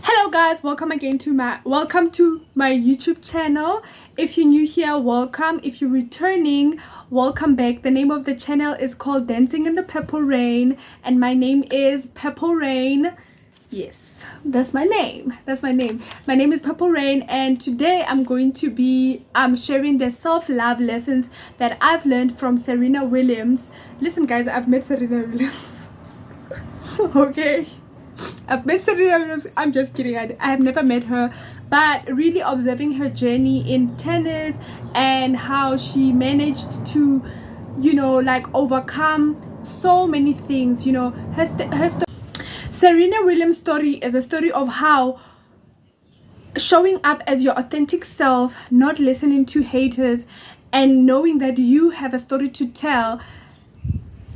Hello guys, welcome to my YouTube channel. If you're new here, welcome. If you're returning, welcome back. The name of the channel is called Dancing in the Purple Rain, and my name is Purple Rain. Yes, that's my name. My name is Purple Rain, and today I'm going to be sharing the self-love lessons that I've learned from Serena Williams. Listen guys, I've met Serena Williams. Okay, I've met Serena Williams. I'm just kidding. I have never met her, but really observing her journey in tennis and how she managed to, overcome so many things. Serena Williams' story is a story of how showing up as your authentic self, not listening to haters, and knowing that you have a story to tell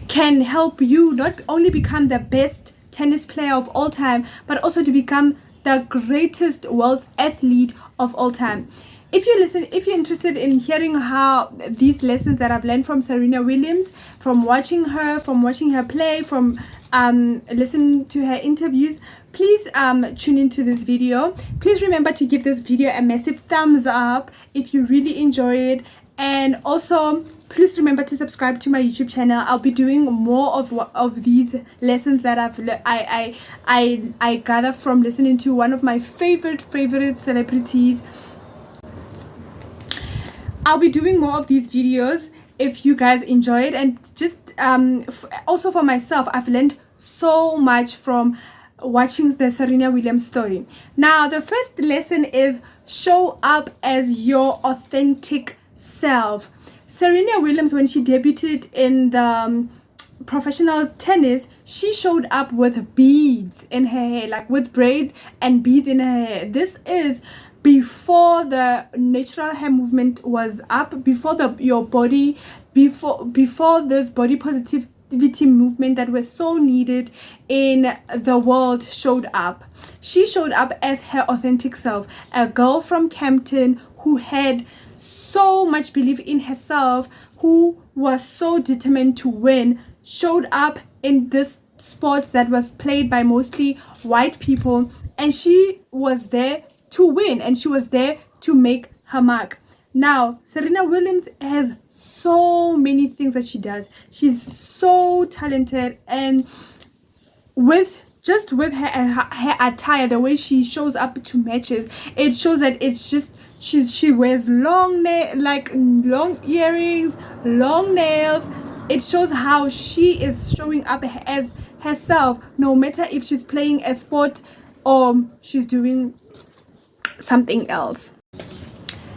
can help you not only become the best tennis player of all time, but also to become the greatest world athlete of all time. If you're interested in hearing how these lessons that I've learned from Serena Williams, from watching her play, from listening to her interviews, please tune into this video. Please remember to give this video a massive thumbs up if you really enjoy it, and also please remember to subscribe to my YouTube channel. I'll be doing more of these lessons that I gather from listening to one of my favorite celebrities. I'll be doing more of these videos if you guys enjoy it, and just also for myself, I've learned so much from watching the Serena Williams story. Now, the first lesson is show up as your authentic self. Serena Williams, when she debuted in the professional tennis, she showed up with beads in her hair, like with braids and beads in her hair. This is before the natural hair movement was up, before before this body positivity movement that was so needed in the world showed up. She showed up as her authentic self, a girl from Campton who had so much belief in herself, who was so determined to win, showed up in this sport that was played by mostly white people, and she was there to win, and she was there to make her mark. Now, Serena Williams has so many things that she does. She's so talented, and with her attire, the way she shows up to matches, it shows that it's just she wears long earrings, long nails. It shows how she is showing up as herself, no matter if she's playing a sport or she's doing something else.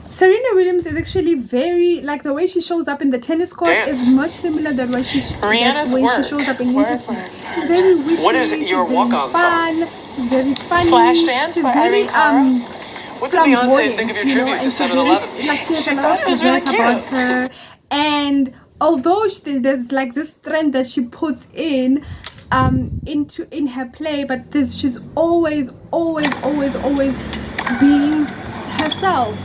Serena Williams is actually very, like, the way she shows up in the tennis court is much similar than when she shows up in interviews. She's very witty. What is your walk-on song? She's very funny. Flash Dance by Irene Cara? What did Beyonce think of your tribute to 7-Eleven? Like, she has a lot of really about her, and although there's like this trend that she puts in her play, but she's always being herself.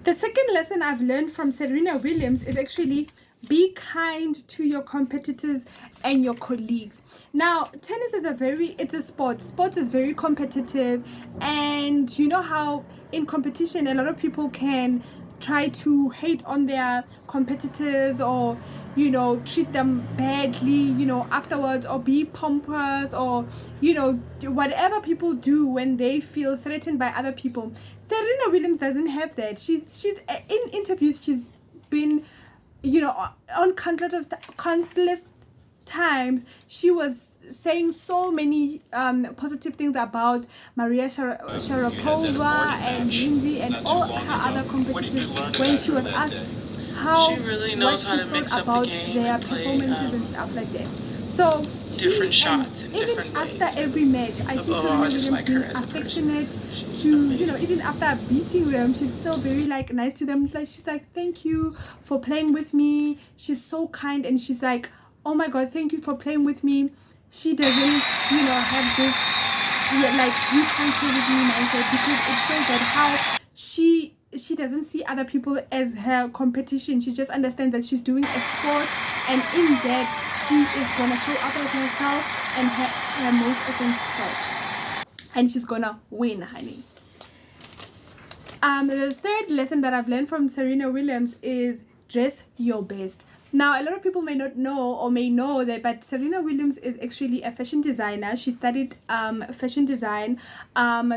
The second lesson I've learned from Serena Williams is actually be kind to your competitors and your colleagues. Now, tennis is it's a sport. Sports is very competitive, and you know how in competition a lot of people can try to hate on their competitors, or treat them badly afterwards, or be pompous, or whatever people do when they feel threatened by other people. Serena Williams doesn't have that. She's in interviews, she's been on countless times, she was saying so many positive things about Maria Sharapova and Lindsay and all her other competitors when she was asked how she thought about their performances and stuff like that. So different shots, even after every match, I see Serena Williams being affectionate to, even after beating them, she's still very nice to them. Like, she's like, thank you for playing with me. She's so kind, and she's like, oh my God, thank you for playing with me. She doesn't, have this, you can't share with me mindset, because it shows that how she doesn't see other people as her competition. She just understands that she's doing a sport, and in that she is gonna show up as herself and her most authentic self. and she's gonna win, honey. The third lesson that I've learned from Serena Williams is dress your best. Now, a lot of people may not know or may know that, but Serena Williams is actually a fashion designer. She studied fashion design.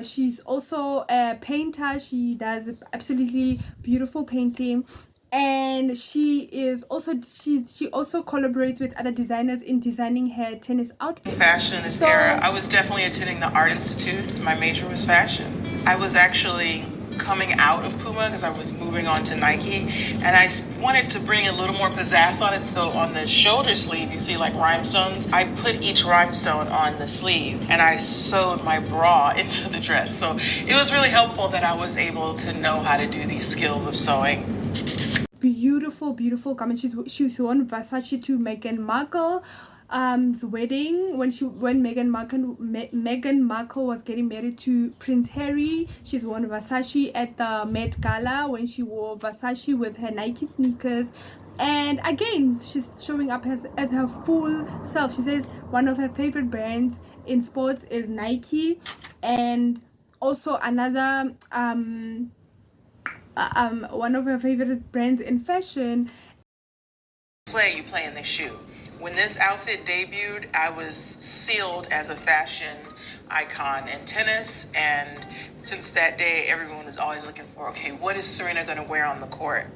She's also a painter. She does absolutely beautiful painting. And she also collaborates with other designers in designing her tennis outfits. Fashion in this era, I was definitely attending the Art Institute. My major was fashion. I was actually coming out of Puma because I was moving on to Nike, and I wanted to bring a little more pizzazz on it. So on the shoulder sleeve, you see like rhinestones. I put each rhinestone on the sleeve, and I sewed my bra into the dress. So it was really helpful that I was able to know how to do these skills of sewing. Beautiful garment. She's worn Versace to Meghan Markle wedding when Meghan Markle was getting married to Prince Harry. She's worn Versace at the Met Gala when she wore Versace with her Nike sneakers. And again, she's showing up as her full self. She says one of her favorite brands in sports is Nike, and also another one of her favorite brands in fashion. You play in the shoe. When this outfit debuted, I was sealed as a fashion icon in tennis, and since that day, everyone is always looking for, okay, what is Serena going to wear on the court?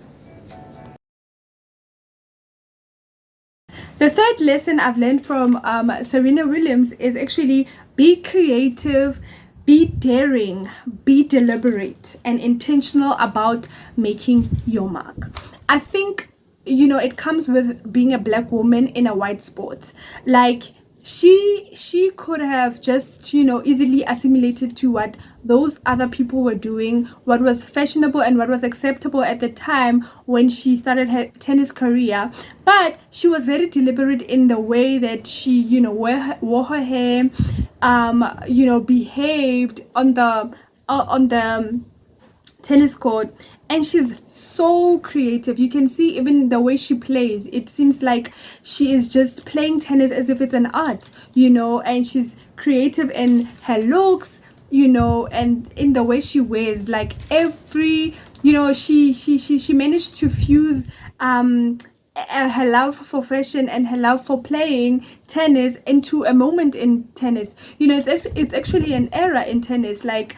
The third lesson I've learned from Serena Williams is actually be creative, be daring, be deliberate, and intentional about making your mark. I think, it comes with being a black woman in a white sport. Like, she could have just easily assimilated to what those other people were doing, what was fashionable and what was acceptable at the time when she started her tennis career. But she was very deliberate in the way that she wore her hair, behaved on the tennis court. And she's so creative. You can see even the way she plays, it seems like she is just playing tennis as if it's an art, and she's creative in her looks, and in the way she wears. Like every, she managed to fuse her love for fashion and her love for playing tennis into a moment in tennis. It's actually an era in tennis. Like,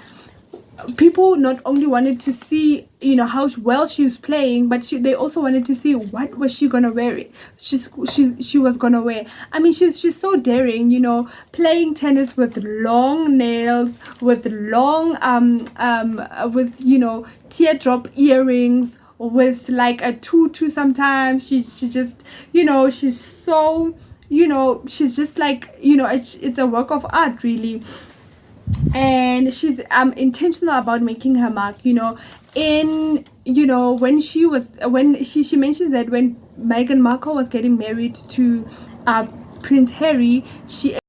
people not only wanted to see how well she was playing, but they also wanted to see what was she gonna wear. She was gonna wear. I mean, she's so daring, playing tennis with long nails, with long with teardrop earrings, with like a tutu. Sometimes she just she's so she's just like it's a work of art, really. And she's intentional about making her mark. When she mentions that when Meghan Markle was getting married to Prince Harry, she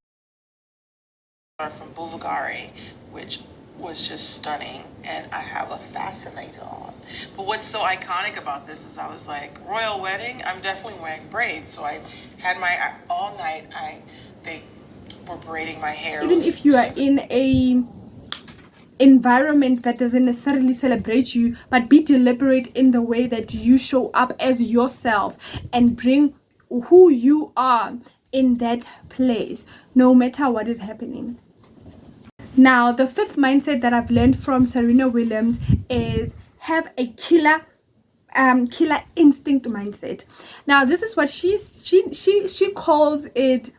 from Bulgari, which was just stunning, and I have a fascinator on. But what's so iconic about this is I was like, royal wedding, I'm definitely wearing braids. So I had my all night. They were braiding my hair. Even if you are in a environment that doesn't necessarily celebrate you, but be deliberate in the way that you show up as yourself and bring who you are in that place, no matter what is happening. Now, the fifth mindset that I've learned from Serena Williams is have a killer instinct mindset. Now, this is what she calls it.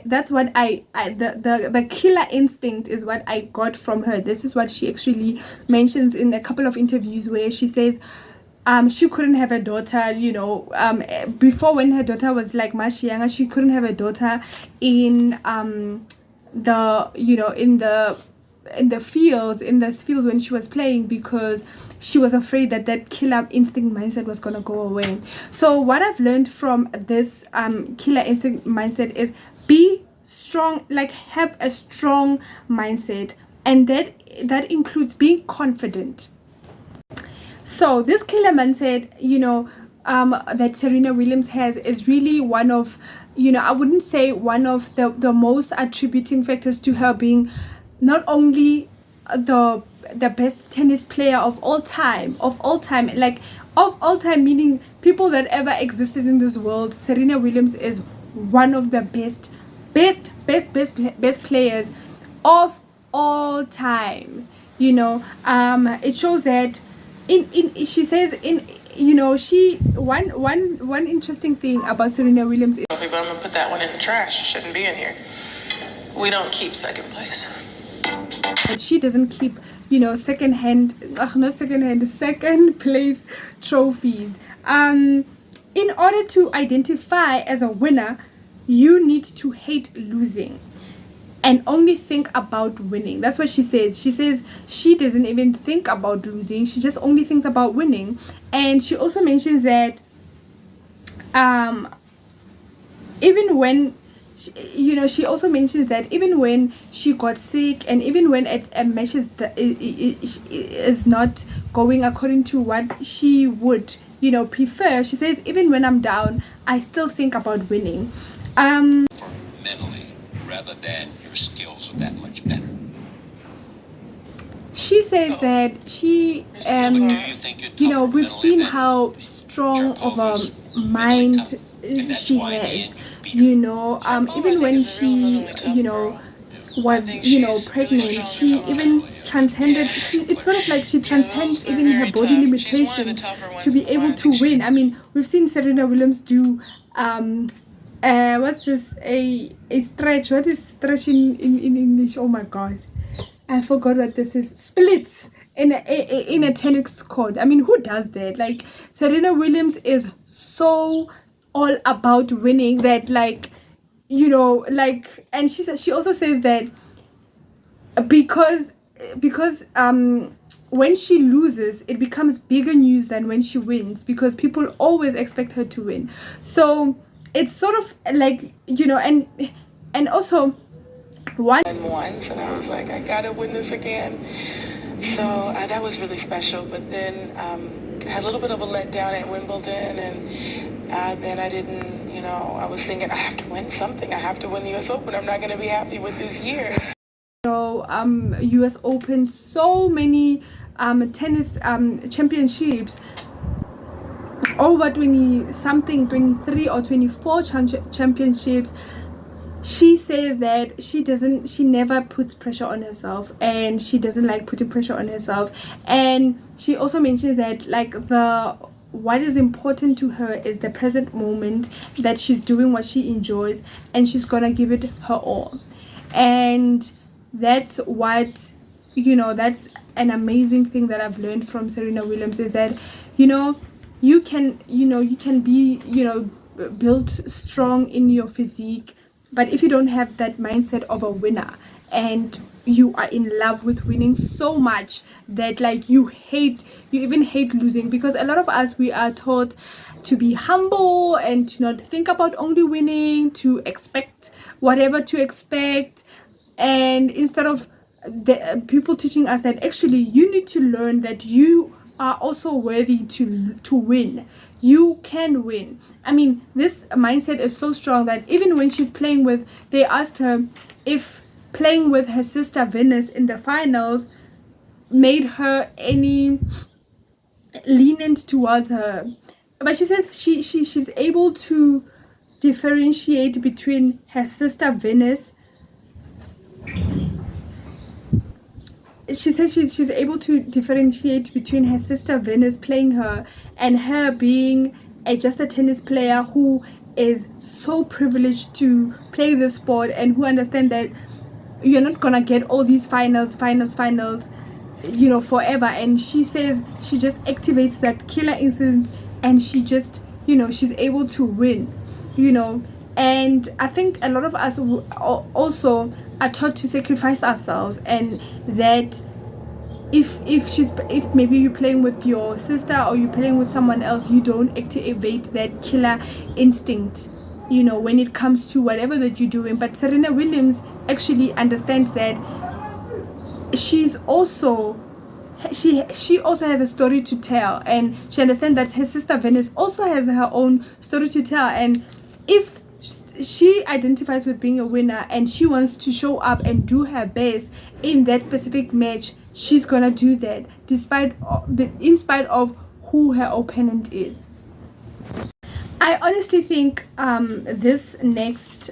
That's what the killer instinct is what I got from her. This is what she actually mentions in a couple of interviews, where she says she couldn't have a daughter, before, when her daughter was like much younger, she couldn't have a daughter in the fields when she was playing, because she was afraid that killer instinct mindset was gonna go away. So what I've learned from this killer instinct mindset is be strong, like have a strong mindset, and that includes being confident. So this killer mindset, that Serena Williams has is really one of, I wouldn't say one of the most attributing factors to her being not only the best tennis player of all time, like of all time, meaning people that ever existed in this world. Serena Williams is one of the best players of all time. It shows that in she says in she one interesting thing about Serena Williams is, I'm gonna put that one in the trash. It shouldn't be in here. We don't keep second place. that she doesn't keep second place trophies. In order to identify as a winner, you need to hate losing and only think about winning. That's what she says. She says she doesn't even think about losing, she just only thinks about winning. And she also mentions that even when she also mentions that even when she got sick, and even when a match is not going according to what she would prefer, she says, even when I'm down, I still think about winning. Mentally, rather than your skills are that much better. She says that she we've seen how strong of a mind she has. Even when she was pregnant, she even transcended. It's sort of like she transcends even her body limitations to be able to win. I mean, we've seen Serena Williams do what's this, a stretch. What is stretch in English? Oh my god, I forgot what this is. Splits in a tennis court. I mean, who does that? Like, Serena Williams is so all about winning that, and she also says that because when she loses, it becomes bigger news than when she wins, because people always expect her to win. So it's sort of like, and also Once, and I was like, I gotta win this again. So that was really special. But then I had a little bit of a letdown at Wimbledon, and then I didn't, I was thinking, I have to win something. I have to win the U.S. Open. I'm not going to be happy with this year. US Open, so many tennis championships, over 20 something, 23 or 24 championships. She says that she never puts pressure on herself, and she doesn't like putting pressure on herself. And she also mentions that, like, what is important to her is the present moment, that she's doing what she enjoys and she's gonna give it her all. And that's what, that's an amazing thing that I've learned from Serena Williams, is that you can be built strong in your physique, but if you don't have that mindset of a winner, and you are in love with winning so much that, like, you even hate losing, because a lot of us, we are taught to be humble and to not think about only winning, to expect whatever to expect. And instead of the people teaching us that actually you need to learn that you are also worthy to win. You can win. I mean, this mindset is so strong that even when she's playing with, they asked her if playing with her sister Venus in the finals made her any lenient towards her, but she says she's able to differentiate between her sister Venus. She says she's able to differentiate between her sister Venus playing her and her being just a tennis player who is so privileged to play the sport, and who understand that you're not gonna get all these finals forever. And she says she just activates that killer instinct, and she just she's able to win. And I think a lot of us also are taught to sacrifice ourselves, and that if maybe you're playing with your sister or you're playing with someone else, you don't activate that killer instinct when it comes to whatever that you're doing. But Serena Williams actually understands that she also has a story to tell, and she understands that her sister Venus also has her own story to tell. And if she identifies with being a winner, and she wants to show up and do her best in that specific match. She's gonna do that in spite of who her opponent is. I honestly think this next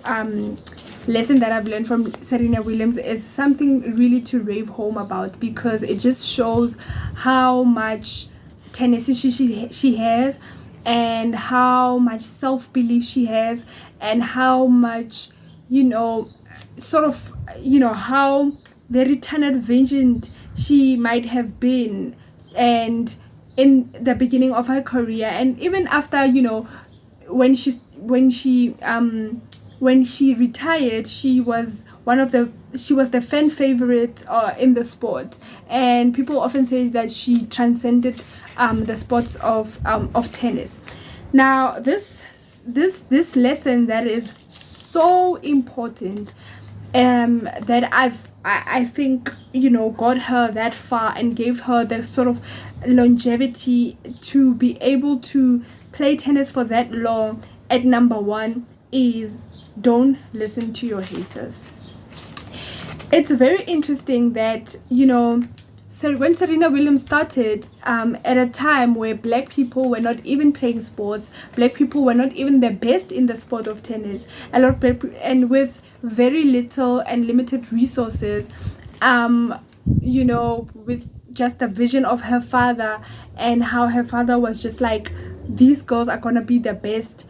lesson that I've learned from Serena Williams is something really to rave home about, because it just shows how much tenacity she has, and how much self-belief she has, and how much, sort of, how very tunnel visioned she might have been, and in the beginning of her career, and even after, when she retired, she was the fan favorite in the sport, and people often say that she transcended the sports of tennis. Now this lesson that is so important, that I think, got her that far and gave her the sort of longevity to be able to play tennis for that long at number one, is don't listen to your haters. It's very interesting that, so when Serena Williams started, at a time where black people were not even playing sports, black people were not even the best in the sport of tennis, a lot of people, and with very little and limited resources, with just the vision of her father, and how her father was just like, these girls are gonna be the best.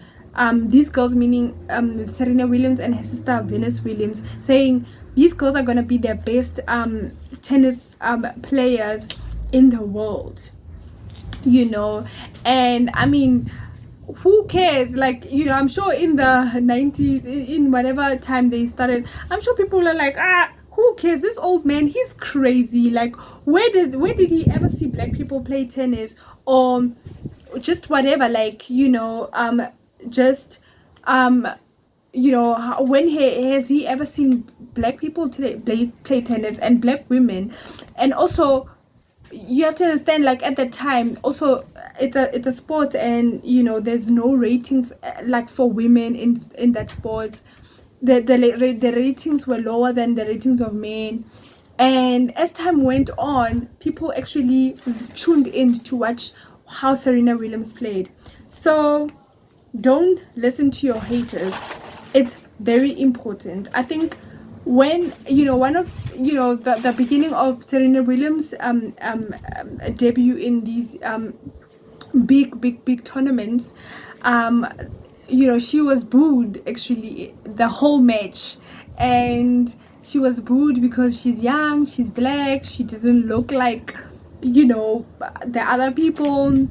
These girls, meaning Serena Williams and her sister Venus Williams, saying these girls are gonna be the best tennis players in the world, and I mean, who cares? Like, I'm sure in the 90s, in whatever time they started, I'm sure people are like, who cares? This old man, he's crazy. Like, where did he ever see black people play tennis, or just whatever? Like, just when has he ever seen black people play tennis, and black women? And also, you have to understand, like, at the time also, it's a sport, and there's no ratings like for women in that sport. The ratings were lower than the ratings of men, and as time went on, people actually tuned in to watch how Serena Williams played. So don't listen to your haters. It's very important. I think when one of the beginning of Serena Williams debut in these big tournaments, she was booed actually the whole match, and she was booed because she's young, she's black, she doesn't look like the other people,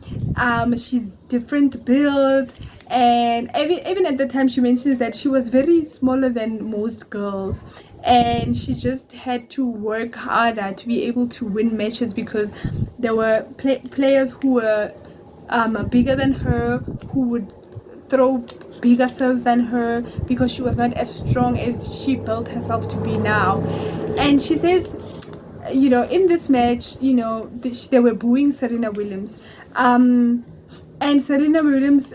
she's different build. And even at the time, she mentions that she was very smaller than most girls, and she just had to work harder to be able to win matches, because there were players who were bigger than her, who would throw bigger serves than her, because she was not as strong as she built herself to be now. And she says, in this match, they were booing Serena Williams, and Serena Williams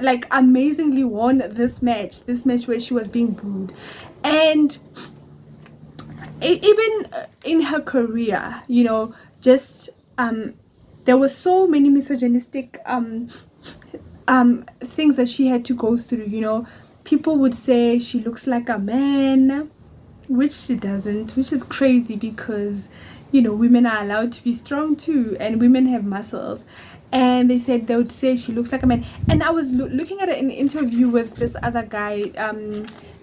like amazingly won this match where she was being booed. And even in her career, just there were so many misogynistic things that she had to go through. People would say she looks like a man, which she doesn't, which is crazy, because women are allowed to be strong too, and women have muscles. And they would say she looks like a man. And I was looking at an interview with this other guy,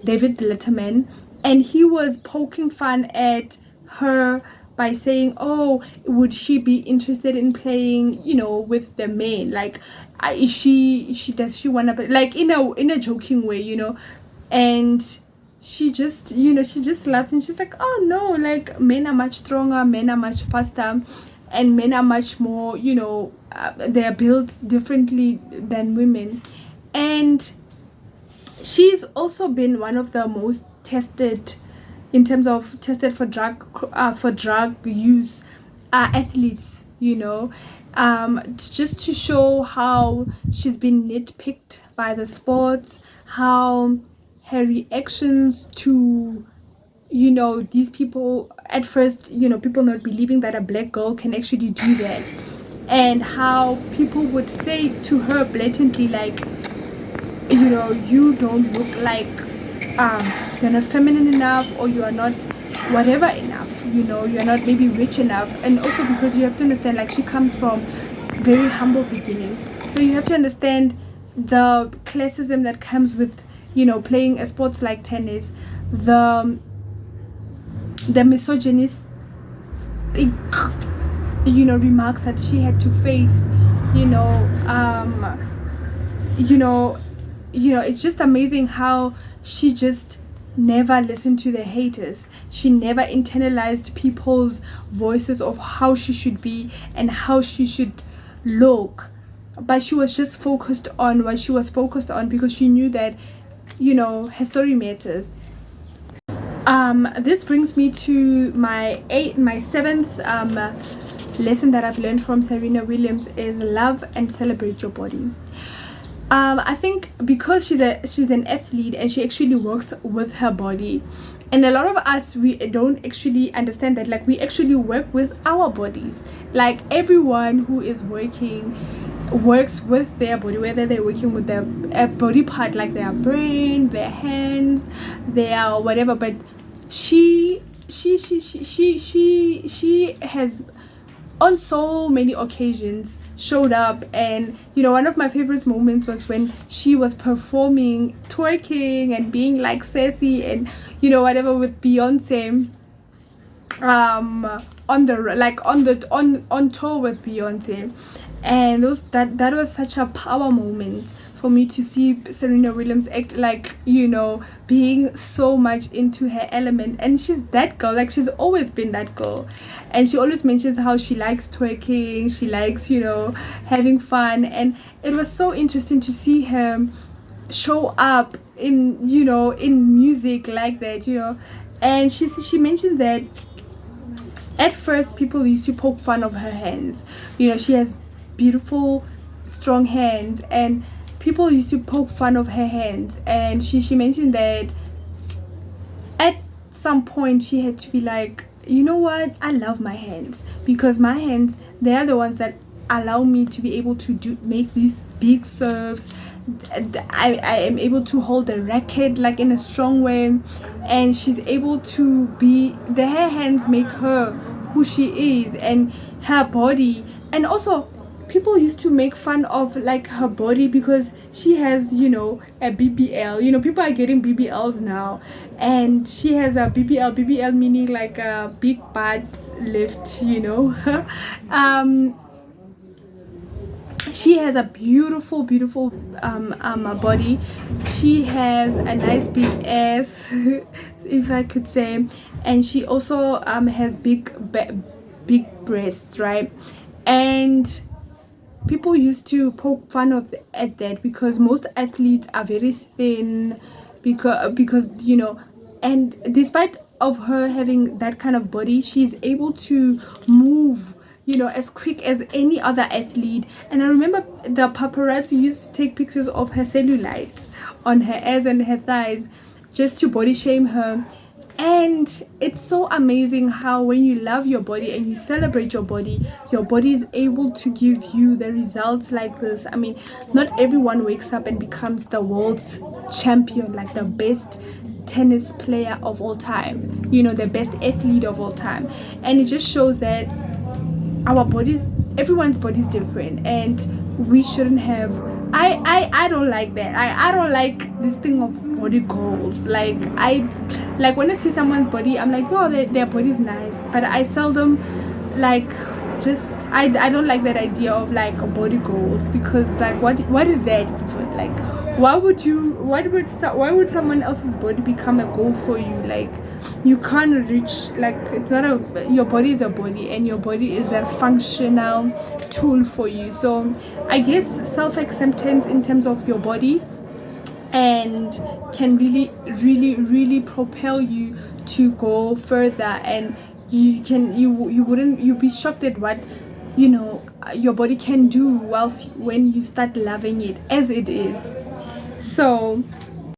David Letterman, and he was poking fun at her by saying, oh, would she be interested in playing with the men, like, does she want to, like, in a joking way, and she just laughs, and she's like, oh no, like, men are much stronger, men are much faster, and men are much more, they are built differently than women. And she's also been one of the most tested, in terms of tested for drug use athletes, just to show how she's been nitpicked by the sports, how her reactions to, you know, these people at first, you know, people not believing that a black girl can actually do that, and how people would say to her blatantly, like, you know, you don't look like, you're not feminine enough, or you are not whatever enough, you know, you're not maybe rich enough. And also because you have to understand, like, she comes from very humble beginnings, so you have to understand the classism that comes with, you know, playing a sports like tennis, the misogynistic, you know, remarks that she had to face, you know, you know, it's just amazing how she just never listened to the haters. She never internalized people's voices of how she should be and how she should look, but she was just focused on what she was focused on, because she knew that, you know, her story matters. This brings me to my seventh lesson that I've learned from Serena Williams is love and celebrate your body. I think because she's an athlete and she actually works with her body, and a lot of us, we don't actually understand that, like, we actually work with our bodies. Like, everyone who is working works with their body, whether they're working with their body part, like their brain, their hands, their whatever. But she has on so many occasions showed up, and, you know, one of my favorite moments was when she was performing, twerking and being like sassy and, you know, whatever, with Beyonce, on tour with Beyonce. And that was such a power moment for me to see Serena Williams act like, you know, being so much into her element. And she's that girl, like, she's always been that girl, and she always mentions how she likes twerking, she likes, you know, having fun. And it was so interesting to see her show up in, you know, in music like that, you know. And she mentioned that at first people used to poke fun of her hands. You know, she has beautiful strong hands, and people used to poke fun of her hands. And she mentioned that at some point she had to be like, you know what, I love my hands, because my hands, they are the ones that allow me to be able to make these big serves. I am able to hold the racket like in a strong way, and she's able to be, her hands make her who she is, and her body. And also people used to make fun of, like, her body because she has, you know, a BBL. You know, people are getting BBLs now, and she has a BBL meaning like a big butt lift, you know. She has a beautiful body. She has a nice big ass, if I could say, and she also has big breasts, right? And people used to poke fun at that because most athletes are very thin, because you know. And despite of her having that kind of body, she's able to move, you know, as quick as any other athlete. And I remember the paparazzi used to take pictures of her cellulite on her ass and her thighs just to body shame her. And it's so amazing how when you love your body and you celebrate your body is able to give you the results like this. I mean, not everyone wakes up and becomes the world's champion, like the best tennis player of all time, you know, the best athlete of all time. And it just shows that our bodies, everyone's body is different, and we shouldn't have, I don't like that. I don't like this thing of body goals. Like when I see someone's body, I'm like, oh, their body's nice, but I seldom like, just I don't like that idea of like body goals, because like what is that even? Like, why would someone else's body become a goal for you? Like, you can't reach, like, it's not your body is a body, and your body is a functional tool for you. So I guess self-acceptance in terms of your body and can really propel you to go further. And you'd be shocked at what, you know, your body can do whilst when you start loving it as it is. So